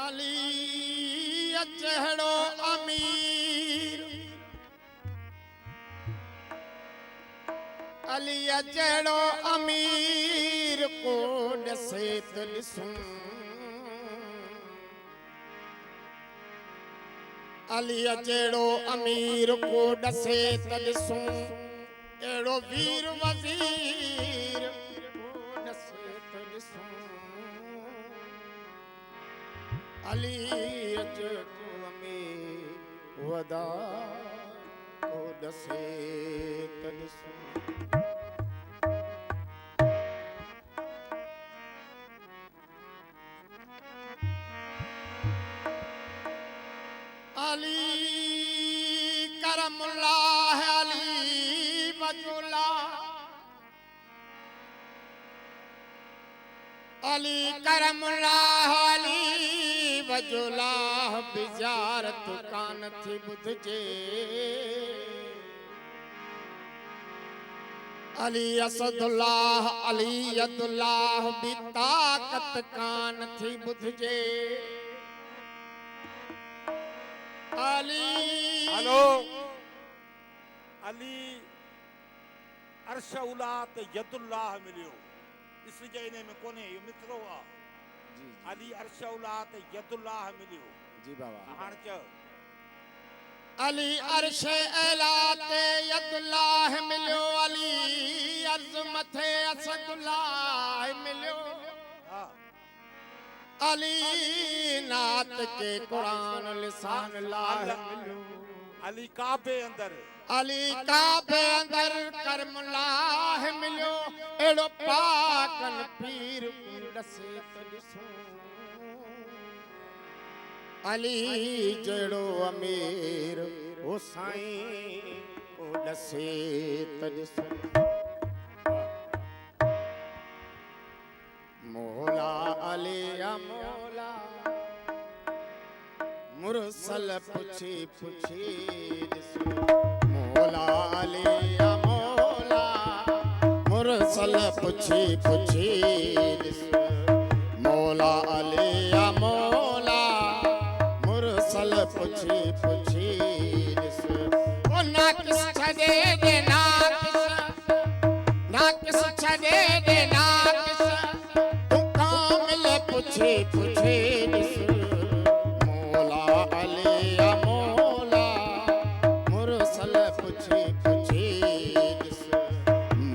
अली चढ़ो अमीर, अली चढ़ो अमीर को ॾसे त ॾिसूं, अली जहिड़ो अमीर को ॾसे त ॾिसूं, अहिड़ो वीर वज़ीर को ॾसे त ॾिसूं। अली जहिड़ो अमीर वदा को ॾसे त ॾिसूं। अली करमुल्लाह अली वजुल्लाह, अली करमुल्लाह अली वजुल्लाह बिजारत कान थी ॿुधजे। अली असदुल्लाह अली यदुल्लाह बि ताक़त कान थी ॿुधजे। हेलो अली अर्श उला ते यदुल्लाह मिलियो। ॾिसजे इन में कोन्हे, इहो मिथरो आहे। अली अर्श उला ते यदुल्लाह मिलियो। जी बाबा हाणे चओ अली अर्श एला ते यदुल्लाह मिलियो, अली अर्ज़ मथे असदुल्लाह मिलियो। हा अली नात के कुरान लिसान लाह मिलियो। अली काबे अंदर, अली काबे अंदर करमुल्लाह मिलियो। एड़ो पाकन पीर ॾसे त ॾिसूं, अली जहिड़ो अमीर ओ साईं ओ ॾसे त ॾिसूं। मौला अली या मौला मुरसल पुछी पुछी ॾिसूं। मौला अली या मौला मुरसल पुछी पुछी ॾिसूं। मौला अली या मौला मुरसल पुछी पुछी ॾिसूं। ओ नाकिस छॾे दे नाकिस, नाकिस छॾे दे नाकिस, पुछे पुछे ॾिस। मौला अली या मौला मुरसल पुछे पुछे ॾिस।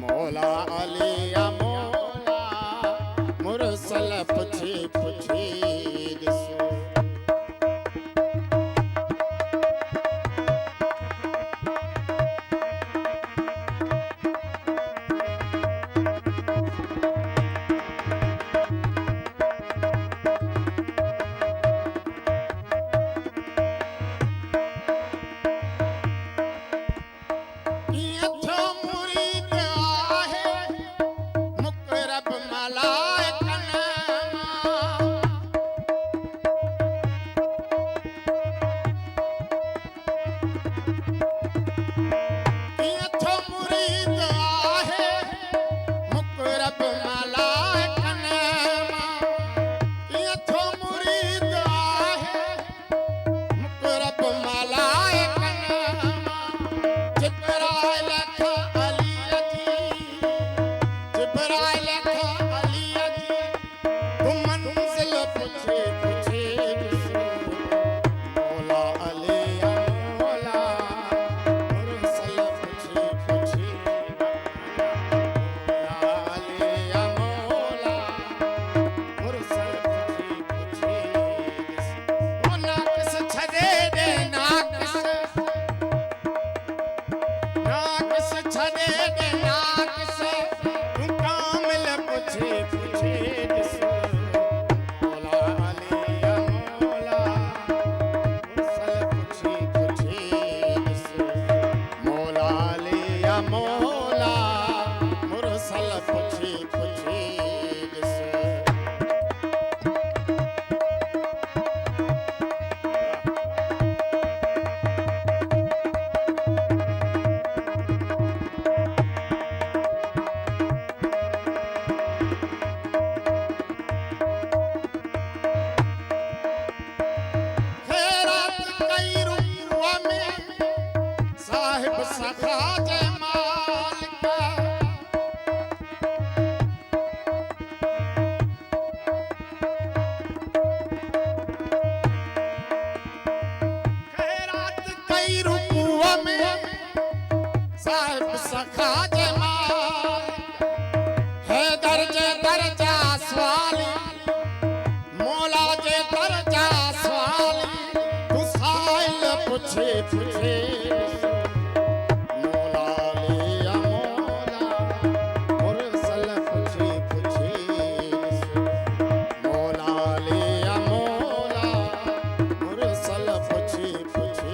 मौला अली या मौला मुरसल पुछे पुछे ॾिस। सखा जे मालिक खैरात कई रुकुआ में साहिब सखा जे मालिक है दर्जे दर्जा सवाली मौला जे दर्जा सवाली गुसाइल पुछे पुछे मौला लिया मौला मुरसल पुछे पुछे मौला लिया मौला मुरसल पुछे पुछे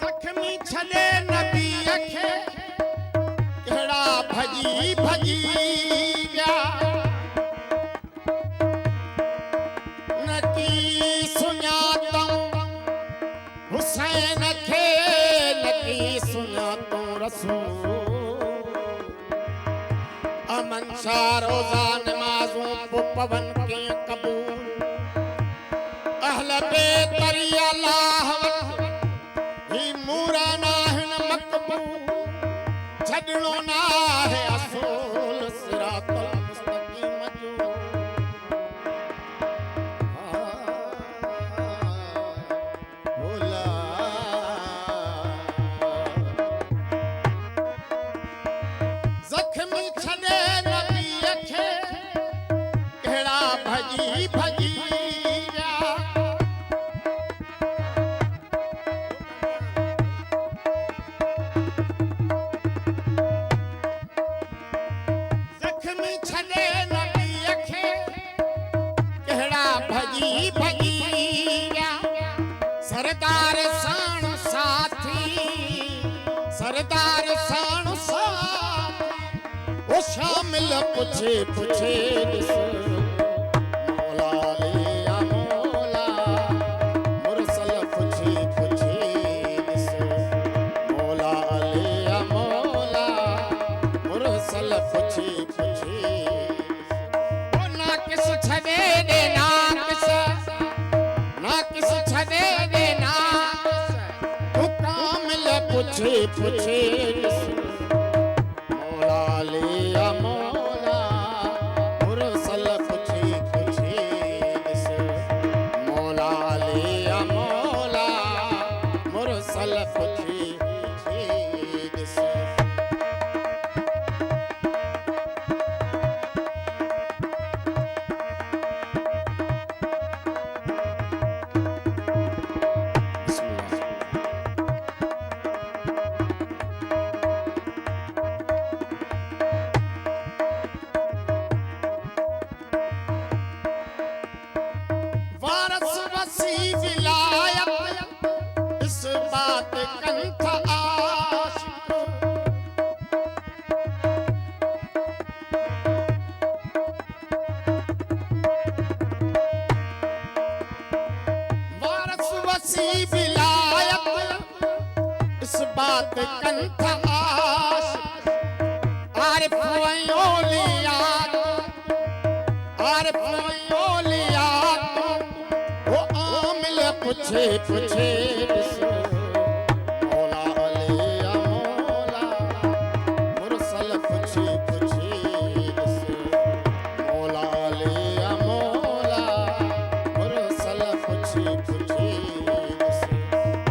जख्मी छले नबी खे केड़ा भजी भजी गया नकी सुञातऊं हुसैन खे नकी सुञातऊं रसूल अमन शाह रोज़ा नमाज़ूं पवन के कबूल अहल बैत अल्लाह मूरा नाहिन मकबूल छड़नो ना है असूल सिरातुल मुस्तकीम जो भोला जख्मी छड़े नबी खे केड़ा भजी भजी भजी भजी सरदार साण साथी सरदार साण साथी ओ शामिल पुछे पुछे ॾिस मौला लिया मौला मुरसल पुछे पुछे ॾिस मौला लिया मौला मुरसल पुछे पुछे ओ ना किस छदे दे ना किस छदे दे ना तू कामिल पुछे पुछे मौला लिया मौला मुरसल पुछे पुछे मौला लिया मौला मुरसल पुछे पुछे वारस वसी विलायत इस बात कंठ आशिक वारस वसी विलायत इस बात कंठ आशिक आरिफ औलियात आरिफ औलियात पुछे पुछे मौला लिया मौला मुरसल पुछे पुछे मौला लिया मौला मुरसल पुछे पुछे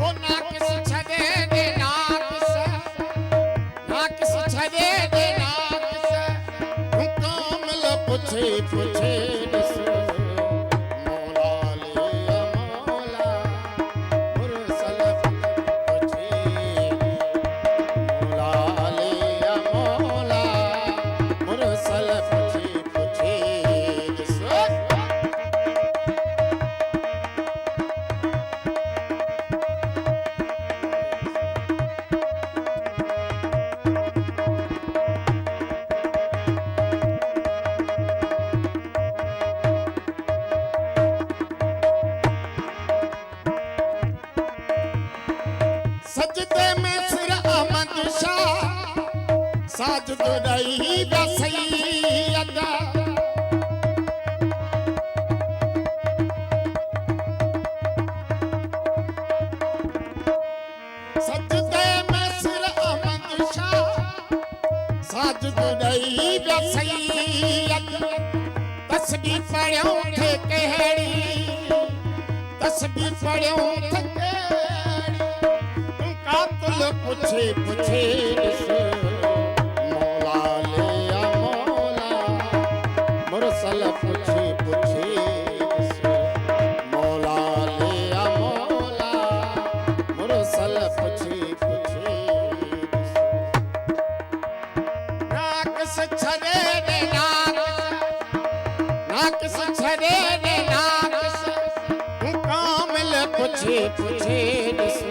ओ ना किस छदे दे ना किस छदे दे ना किस कामिल पुछे पुछे सजदे में सिर अहमद शाह साजिद रही सैयद सजदे में सिर अहमद शाह साजिद रही सैयद तस्बीह पढ़ियो थे कहिड़ी तस्बीह पढ़ियो थे कहिड़ी कातिल पुछे पुछे ॾिस मौला ले आ मौला मुरसल पुछे पुछे ॾिस मौला ले आ मौला मुरसल पुछे पुछे ॾिस नाक़िस छॾे ॾे नाक़िस छॾे ॾे नाक़िस कामिल पुछे पुछे ॾिस